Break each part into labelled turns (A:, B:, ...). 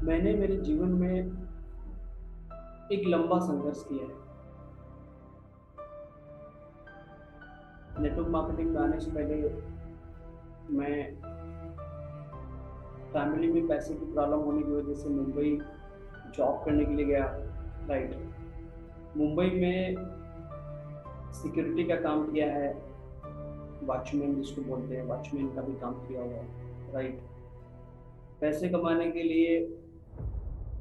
A: मैंने मेरे जीवन में एक लंबा संघर्ष किया है। नेटवर्क मार्केटिंग में आने से पहले मैं फैमिली में पैसे की प्रॉब्लम होने की वजह से मुंबई जॉब करने के लिए गया। राइट। मुंबई में सिक्योरिटी का काम किया है, वॉचमैन जिसको बोलते हैं, वॉचमैन का भी काम किया हुआ है। राइट। पैसे कमाने के लिए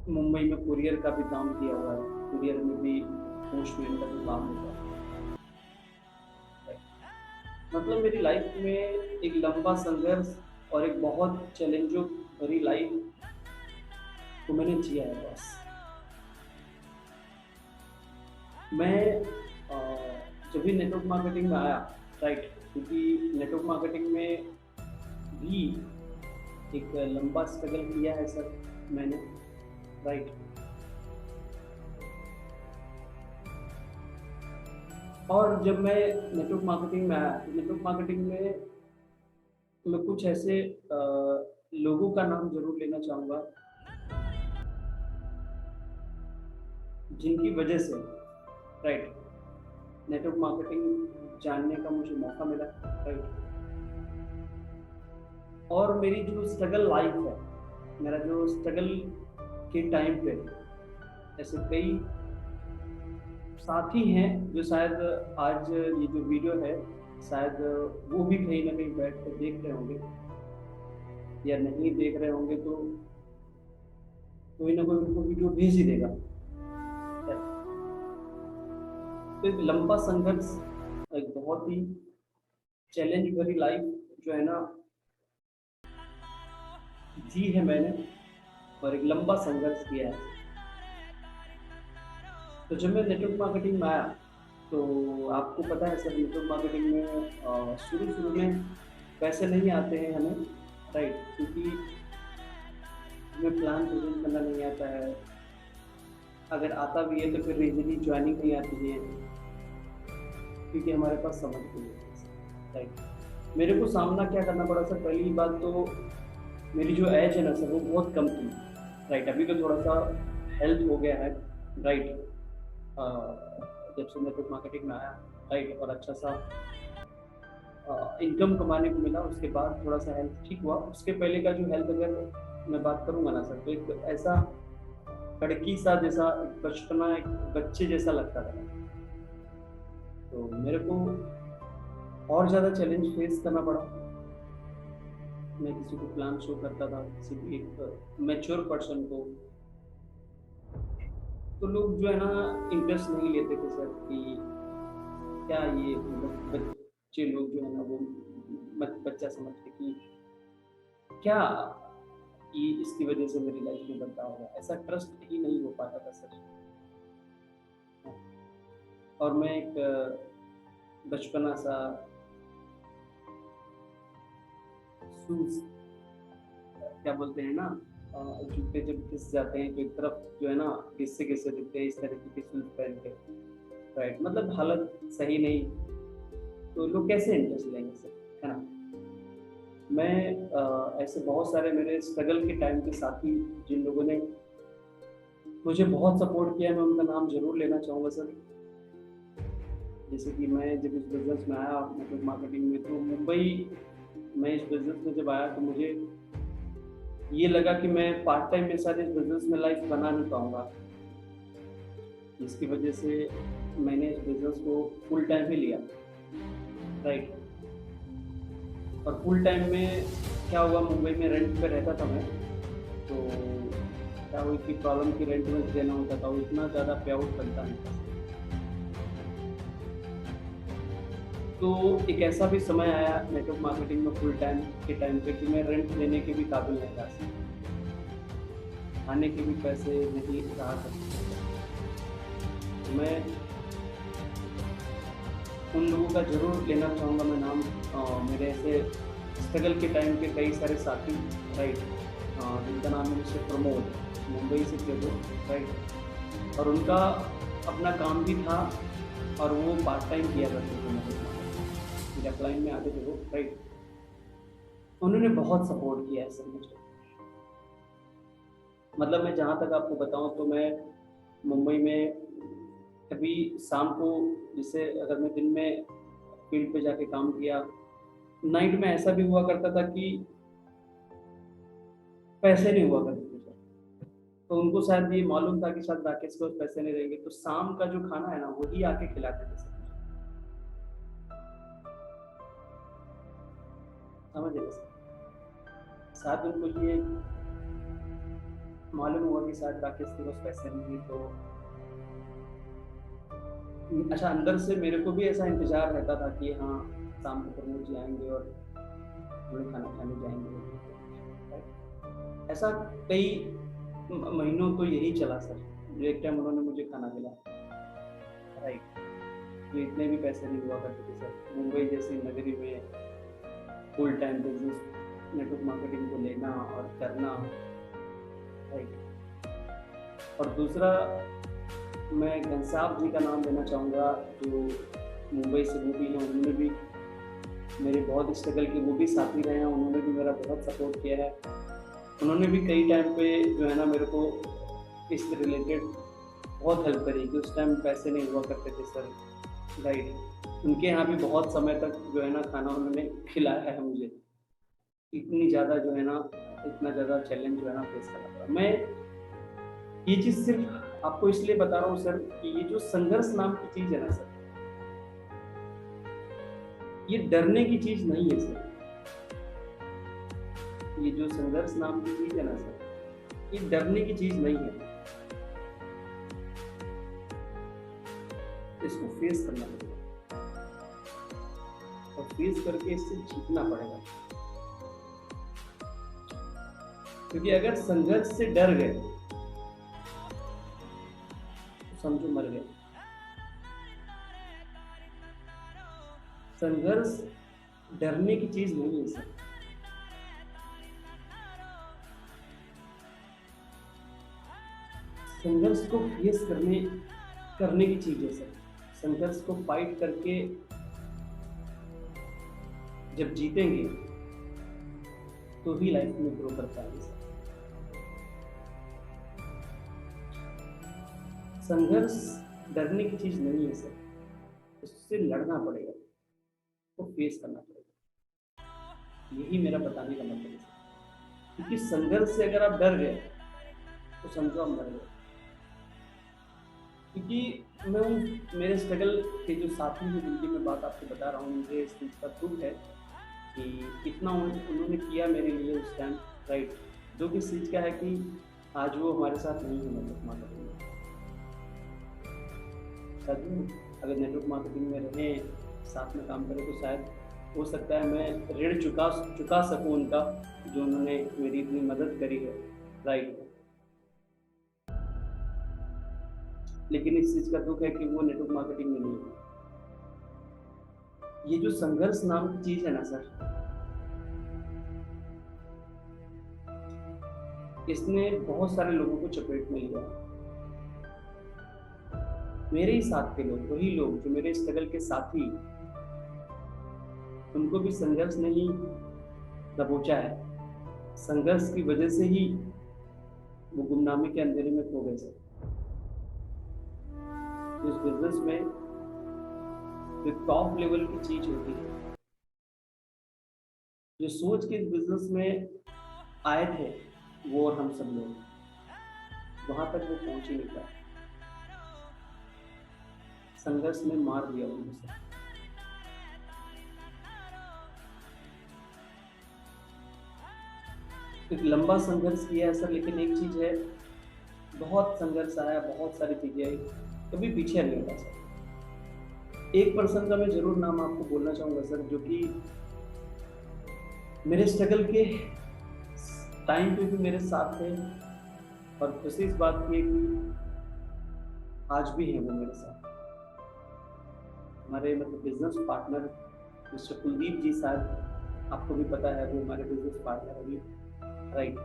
A: मुंबई में कुरियर का भी काम किया हुआ है, कुरियर में भी पोस्टमैन का भी काम होता है। मतलब मेरी लाइफ में एक लंबा संघर्ष और एक बहुत चैलेंजों भरी लाइफ को मैंने जिया है बस। मैं जब भी नेटवर्क मार्केटिंग में आया, राइट, क्योंकि नेटवर्क मार्केटिंग में भी एक लंबा स्ट्रगल किया है सर मैंने। राइट। और जब मैं नेटवर्क मार्केटिंग में आया तो नेटवर्क मार्केटिंग में मैं कुछ ऐसे लोगों का नाम जरूर लेना चाहूँगा जिनकी वजह से, राइट, नेटवर्क मार्केटिंग जानने का मुझे मौका मिला। राइट। और मेरी जो स्ट्रगल लाइफ है, मेरा जो स्ट्रगल के टाइम पे ऐसे कई साथी हैं जो शायद आज ये जो वीडियो है शायद वो भी कहीं ना कहीं बैठ कर देख रहे होंगे, या नहीं देख रहे होंगे तो कोई ना कोई उनको वीडियो भेज ही देगा। तो एक लंबा संघर्ष, एक बहुत ही चैलेंज भरी लाइफ जो है ना जी है मैंने, और एक लंबा संघर्ष किया है। तो जब मैं नेटवर्क मार्केटिंग में आया तो आपको पता है सर, नेटवर्क मार्केटिंग में शुरू शुरू में पैसे नहीं आते हैं हमें। राइट। क्योंकि हमें प्लान प्रेजेंट करना नहीं आता है, अगर आता भी है तो फिर इजीली ज्वाइनिंग नहीं आती है क्योंकि हमारे पास समझ नहीं है। राइट। मेरे को सामना क्या करना पड़ा सर, पहली बात तो मेरी जो एज है ना सर वो बहुत कम थी। राइट। अभी तो थोड़ा सा हेल्थ हो गया है। राइट। जब से नेटवर्क मार्केटिंग में आया, राइट, और अच्छा सा इनकम कमाने को मिला, उसके बाद थोड़ा सा हेल्थ ठीक हुआ। उसके पहले का जो हेल्थ अगर मैं बात करूंगा ना सर, तो एक ऐसा लड़की सा जैसा, बचपना, एक बच्चे जैसा लगता था। तो मेरे को और ज़्यादा चैलेंज फेस करना पड़ा। मैं किसी को प्लान शो करता था, किसी भी एक मैच्योर पर्सन को, तो लोग जो है ना इंटरेस्ट नहीं लेते थे सर कि क्या ये मतलब बच्चे लोग जो है ना वो बच्चा समझते कि क्या ये इसकी वजह से मेरी लाइफ में बदलाव होगा, ऐसा ट्रस्ट ही नहीं हो पाता था सर। और मैं एक बचपना सा शूज, क्या बोलते हैं ना, जूते जब घिस जाते हैं तो एक तरफ जो है ना घिससे घिससे दिखते हैं, इस तरीके के शूज पहन के। राइट। मतलब हालत सही नहीं, तो लोग कैसे इंटरेस्ट लेंगे सर, है ना। मैं ऐसे बहुत सारे मेरे स्ट्रगल के टाइम के साथी जिन लोगों ने मुझे बहुत सपोर्ट किया, मैं उनका नाम जरूर लेना चाहूँगा सर। जैसे कि मैं जब इस बिजनेस में आया नेटवर्क मार्केटिंग में, तो मुंबई में इस बिजनेस में जब आया तो मुझे ये लगा कि मैं पार्ट टाइम में शायद इस बिजनेस में लाइफ बना नहीं पाऊंगा, जिसकी वजह से मैंने इस बिजनेस को फुल टाइम ही लिया। राइट। और फुल टाइम में क्या हुआ, मुंबई में रेंट पे रहता था मैं, तो क्या हुई कि प्रॉब्लम की रेंट में देना होता था, वो इतना ज़्यादा पे आउट बनता नहीं था। तो एक ऐसा भी समय आया नेटवर्क मार्केटिंग में फुल टाइम के टाइम पे कि मैं रेंट लेने के भी काबिल नहीं था, खाने के भी पैसे नहीं रहा सकते। तो मैं उन लोगों का जरूर लेना चाहूँगा मैं नाम, मेरे ऐसे स्ट्रगल के टाइम के कई सारे साथी। राइट। जिनका नाम है मिस्टर प्रमोद, मुंबई से थे वो। राइट। और उनका अपना काम भी था और वो पार्ट टाइम किया करते थे, मेरे क्लाइंट में आते थे वो। राइट। उन्होंने बहुत सपोर्ट किया है सर मुझे। मतलब मैं जहाँ तक आपको बताऊँ तो मैं मुंबई में कभी शाम को, जैसे अगर मैं दिन में फील्ड पे जाके काम किया, नाइट में ऐसा भी हुआ करता था कि पैसे नहीं हुआ करते थे सर। तो उनको शायद ये मालूम था कि शायद राकेश के पास पैसे नहीं रहेंगे, तो शाम का जो खाना है ना वही आके खिलाते थे सर मुझे। समझ रहे सर? शायद उनको ये मालूम हुआ कि शायद राकेश के पास पैसे नहीं है, तो अच्छा, अंदर से मेरे को भी ऐसा इंतजार रहता था कि हाँ शाम को प्रमोद जी आएंगे और हम लोग खाना खाने जाएंगे। ऐसा कई महीनों तो यही चला सर, जो एक टाइम उन्होंने मुझे खाना खिलाया। राइट। तो इतने भी पैसे नहीं हुआ करते थे सर मुंबई जैसी नगरी में full time business network marketing को लेना और करना। राइट। और दूसरा, मैं घनश्याम जी का नाम लेना चाहूँगा, जो मुंबई से वो भी हैं, उन्होंने भी मेरे बहुत स्ट्रगल की, वो भी साथी रहे हैं, उन्होंने भी मेरा बहुत सपोर्ट किया है। उन्होंने भी कई टाइम पे जो है ना मेरे को इससे रिलेटेड बहुत हेल्प करी कि उस टाइम पैसे नहीं हुआ करते थे सर। राइट। उनके यहाँ भी बहुत समय तक जो है ना खाना उन्होंने खिलाया है मुझे। इतनी ज़्यादा जो है ना, इतना ज़्यादा चैलेंज जो है ना फेस करना पड़ा। मैं ये चीज़ सिर्फ आपको इसलिए बता रहा हूँ सर कि ये जो संघर्ष नाम की चीज़ है ना सर, ये डरने की चीज़ नहीं है सर। ये जो संघर्ष नाम की चीज़ है ना सर, ये डरने की चीज़ नहीं है। इसको फेस करना पड़ेगा और फेस करके इससे जीतना पड़ेगा। क्योंकि अगर संघर्ष से डर गए तो समझो मर गए। संघर्ष डरने की चीज नहीं है सर। संघर्ष को फेस करने की चीज है सर। संघर्ष को फाइट करके जब जीतेंगे तो ही लाइफ में ग्रो कर पाएंगे सर। संघर्ष डरने की चीज नहीं है सर, उससे लड़ना पड़ेगा, तो फेस करना पड़ेगा। यही मेरा बताने का मतलब है सर। क्योंकि संघर्ष से अगर आप डर गए तो समझो आप मर गए। क्योंकि मैं मेरे स्ट्रगल के जो साथी हैं जिनकी मैं बात आपको बता रहा हूँ, मुझे इस चीज़ का दुख है कि कितना उन्होंने किया मेरे लिए उस टाइम। राइट। दुख इस चीज़ का है कि आज वो हमारे साथ नहीं है नेटवर्क मार्केटिंग में। शायद अगर नेटवर्क मार्केटिंग में रहें, साथ में काम करें, तो शायद हो सकता है मैं ऋण चुका सकूं उनका, जो उन्होंने मेरी इतनी मदद करी है। राइट। लेकिन इस चीज़ का दुख है कि वो नेटवर्क मार्केटिंग में नहीं है। ये जो संघर्ष नाम की चीज़ है ना सर, इसने बहुत सारे लोगों को चपेट में लिया। मेरे ही साथ के लोग, वही लोग जो मेरे स्ट्रगल के साथी, उनको भी संघर्ष ने ही दबोचा है। संघर्ष की वजह से ही वो गुमनामी के अंधेरे में खो गए सर। इस बिजनेस में जो टॉप लेवल की चीज होती है, जो सोच के इस बिजनेस में आए थे वो और हम सब लोग, वहां तक वो पहुंच ही नहीं पाए। संघर्ष ने मार दिया उन्हें सर। एक लंबा संघर्ष किया है सर, लेकिन एक चीज है, बहुत संघर्ष आया, बहुत सारी चीजें आई, कभी पीछे नहीं हटा सर। एक पर्सन का मैं जरूर नाम आपको बोलना चाहूंगा सर, जो कि मेरे स्ट्रगल के टाइम पे भी मेरे साथ थे, और खुशी इस बात की है कि आज भी है वो मेरे साथ। हमारे मतलब बिजनेस पार्टनर मिस्टर कुलदीप जी, शायद आपको भी पता है, वो हमारे बिजनेस पार्टनर अभी। राइट।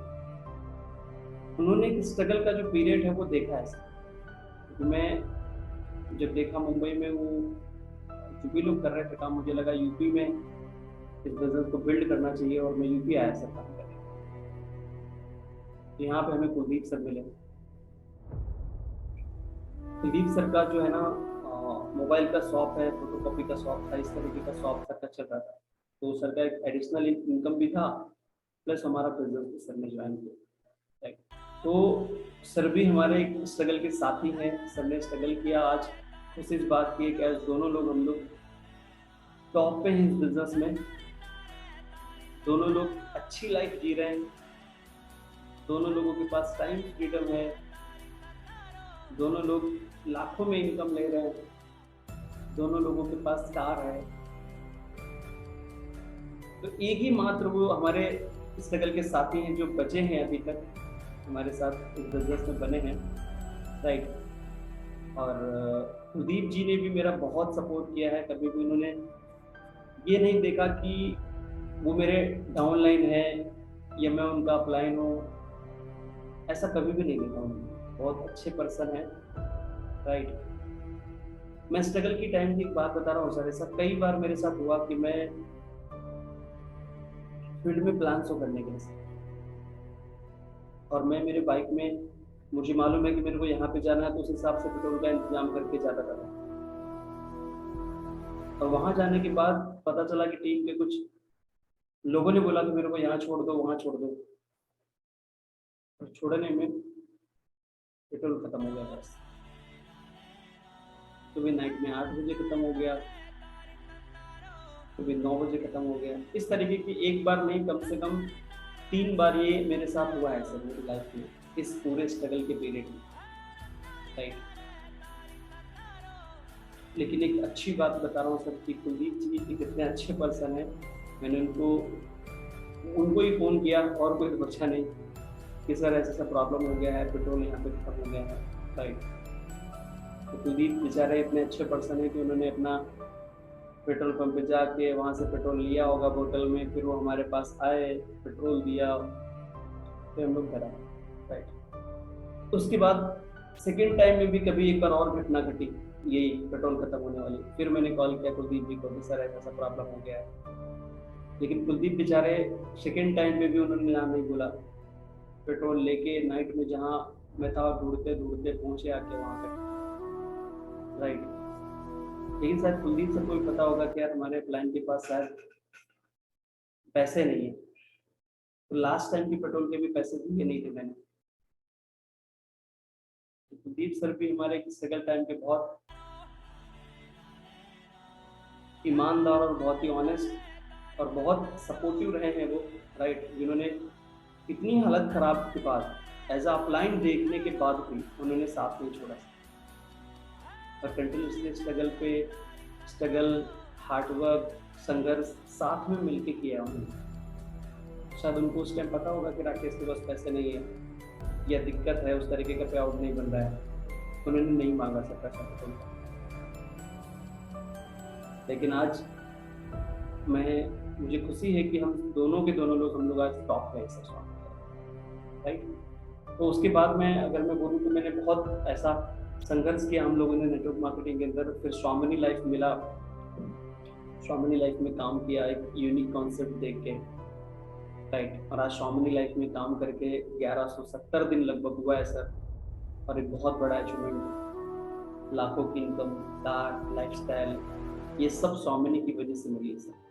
A: उन्होंने एक स्ट्रगल का जो पीरियड है वो देखा है सर। क्योंकि मैं जब देखा मुंबई में वो जो भी लोग कर रहे थे काम, मुझे लगा यूपी में इस बिजनेस को बिल्ड करना चाहिए, और मैं यूपी आया सर काम करने। तो यहाँ पे हमें कुलदीप सर मिले। कुलदीप सर का जो है ना मोबाइल का शॉप है, फोटोकॉपी का शॉप था, इस तरीके का शॉप सर का चल रहा था। तो सर का एक एडिशनल इनकम भी था, प्लस हमारा बिजनेस भी सर ने ज्वाइन किया, राइट। तो सर भी हमारे एक स्ट्रगल के साथी हैं। सर ने स्ट्रगल किया, आज खुशी इस बात की है कि आज दोनों लोग हम लोग टॉप पे हैं इस बिजनेस में। दोनों लोग अच्छी लाइफ जी रहे हैं, दोनों लोगों के पास टाइम फ्रीडम है, दोनों लोग लाखों में इनकम ले रहे हैं, दोनों लोगों के पास कार है। तो एक ही मात्र वो हमारे स्ट्रगल के साथी हैं जो बचे हैं अभी तक हमारे साथ इस बिजनेस में बने हैं, राइट। और कुलदीप जी ने भी मेरा बहुत सपोर्ट किया है। कभी भी उन्होंने ये नहीं देखा कि वो मेरे डाउनलाइन है या मैं उनका अपलाइन हूँ, ऐसा कभी भी नहीं देखा उन्होंने। बहुत अच्छे पर्सन है, राइट। मैं स्ट्रगल की टाइम की एक बात बता रहा हूँ सर, ऐसा कई बार मेरे साथ हुआ कि मैं फील्ड में प्लान शो करने के लिए, और मैं मेरे बाइक में, मुझे मालूम है कि मेरे को यहाँ पे जाना है, तो उस हिसाब से पेट्रोल का इंतजाम करके जाता था। और वहां जाने के बाद पता चला कि टीम के कुछ लोगों ने बोला कि मेरे को यहाँ छोड़ दो, वहां छोड़ दो, और छोड़ने में पेट्रोल खत्म हो गया बस। सुबह नाइट में 8 बजे खत्म हो गया, सुबह 9 बजे खत्म हो गया। इस तरीके की एक बार नहीं, कम से कम 3 बार ये मेरे साथ हुआ है सर मेरी लाइफ में, इस पूरे स्ट्रगल के पीरियड में, राइट। लेकिन एक अच्छी बात बता रहा हूँ सर कि कुलदीप जी एक इतने अच्छे पर्सन है, मैंने उनको ही फ़ोन किया और कोई बचा नहीं कि सर ऐसा ऐसा प्रॉब्लम हो गया है, पेट्रोल यहाँ पे खत्म हो गया है, राइट। तो कुलदीप बेचारे इतने अच्छे पर्सन है कि उन्होंने अपना पेट्रोल पंप पे जाके वहाँ से पेट्रोल लिया होगा बोतल में, फिर वो हमारे पास आए, पेट्रोल दिया, फिर हम लोग घर आए, राइट। उसके बाद सेकेंड टाइम में भी कभी एक बार और घटना घटी, यही पेट्रोल खत्म होने वाली। फिर मैंने कॉल किया कुलदीप जी को कि सर ऐसा प्रॉब्लम हो गया है। लेकिन कुलदीप बेचारे सेकेंड टाइम पे भी उन्होंने नाम नहीं बोला। पेट्रोल लेके नाइट में जहाँ मैं था ढूंढते ढूंढते पहुंचे आके वहाँ पे, राइट। लेकिन शायद कुलदीप सर को भी पता होगा कि यार हमारे प्लान के पास शायद पैसे नहीं है, तो लास्ट टाइम की पेट्रोल के भी पैसे दिए नहीं थे मैंने। तो कुलदीप सर भी हमारे स्ट्रगल टाइम पे बहुत ईमानदार और बहुत ही ऑनेस्ट और बहुत सपोर्टिव रहे हैं वो, राइट। जिन्होंने इतनी हालत खराब के बाद, एज अ अपलाइन देखने के बाद भी उन्होंने साथ नहीं छोड़ा और कंटिन्यूसली स्ट्रगल, हार्डवर्क, संघर्ष साथ में मिलके किया उन्होंने। शायद उनको उस टाइम पता होगा कि राकेश के पास पैसे नहीं है या दिक्कत है, उस तरीके का पे आउट नहीं बन रहा है, उन्होंने नहीं मांगा सकता था। लेकिन आज मुझे खुशी है कि हम दोनों लोग हम लोग आज टॉप पे हैं, राइट। तो उसके बाद अगर मैं बोलूँ तो मैंने बहुत ऐसा संघर्ष किया हम लोगों ने नेटवर्क मार्केटिंग के अंदर। फिर स्वामिनी लाइफ मिला, स्वामिनी लाइफ में काम किया एक यूनिक कॉन्सेप्ट देख के, राइट। और आज स्वामिनी लाइफ में काम करके 1170 दिन लगभग हुआ है सर, और एक बहुत बड़ा अचीवमेंट है। लाखों की इनकम, कार, लाइफस्टाइल, ये सब स्वामिनी की वजह से मिली है सर।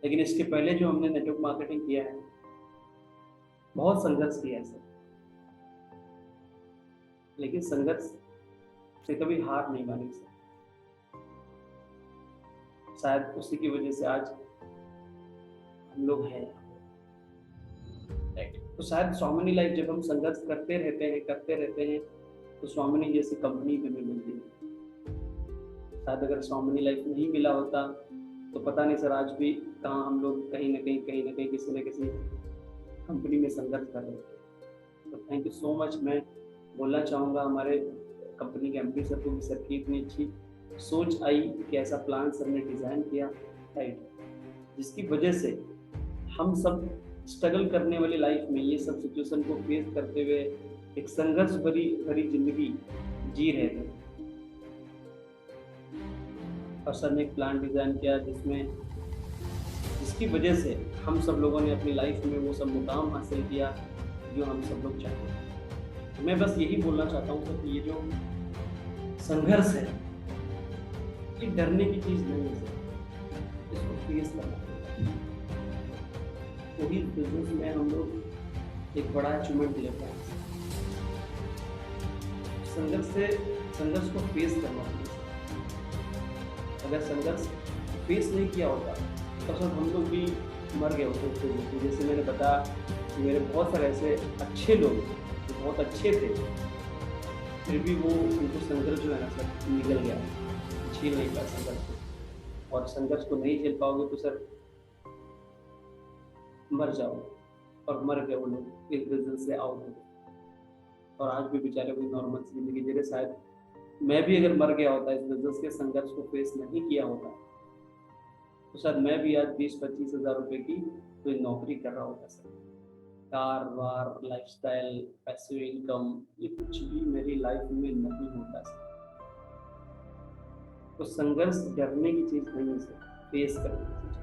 A: लेकिन इसके पहले जो हमने नेटवर्क मार्केटिंग किया है, बहुत संघर्ष किया है सर, लेकिन संघर्ष से कभी हार नहीं मानी सर। शायद उसी की वजह से आज हम लोग हैं, राइट। तो शायद स्वामिनी लाइफ जब हम संघर्ष करते रहते हैं तो स्वामिनी जैसी कंपनी भी हमें मिलती है। शायद अगर स्वामिनी लाइफ नहीं मिला होता तो पता नहीं सर आज भी कहाँ हम लोग कहीं ना कहीं किसी न किसी कंपनी में संघर्ष कर रहे थे। तो थैंक यू सो मच। मैं बोलना चाहूँगा हमारे कंपनी के एमडी सर को भी, सर की इतनी अच्छी सोच आई कि ऐसा प्लान सर ने डिज़ाइन किया, राइट, जिसकी वजह से हम सब स्ट्रगल करने वाली लाइफ में ये सब सिचुएशन को फेस करते हुए एक संघर्ष भरी जिंदगी जी रहे थे। और सर ने एक प्लान डिज़ाइन किया जिसकी वजह से हम सब लोगों ने अपनी लाइफ में वो सब मुकाम हासिल किया, जो हम सब लोग चाहते हैं। मैं बस यही बोलना चाहता हूँ सर कि ये जो संघर्ष है, ये डरने की चीज़ नहीं है सर, इसको फेस करना पड़ेगा। वही बिज़नेस में हम लोग एक बड़ा अचीवमेंट लेते हैं। संघर्ष को फेस करना पड़ेगा। अगर संघर्ष फेस नहीं किया होता तो सर हम लोग भी मर गए होते थे। जैसे मैंने बताया कि मेरे बहुत सारे ऐसे अच्छे लोग जो बहुत अच्छे थे, फिर भी वो उनको संघर्ष जो है ना सर निकल गया, झेल नहीं पाया संघर्ष को। और संघर्ष को नहीं झेल पाओगे तो सर मर जाओगे, और मर गए वो लोग इस बिजनेस से आउट हो गए। और आज भी बेचारे कोई नॉर्मल जिंदगी जी रहे। शायद मैं भी अगर मर गया होता, इस बिजनेस के संघर्ष को फेस नहीं किया होता, तो शायद मैं भी आज 20-25 हज़ार रुपए की कोई नौकरी कर रहा होता सर। कार वार, लाइफस्टाइल, पैसिव इनकम, ये कुछ भी मेरी लाइफ में नहीं होता सर। तो संघर्ष डरने की चीज नहीं है सर, फेस करने की चीज।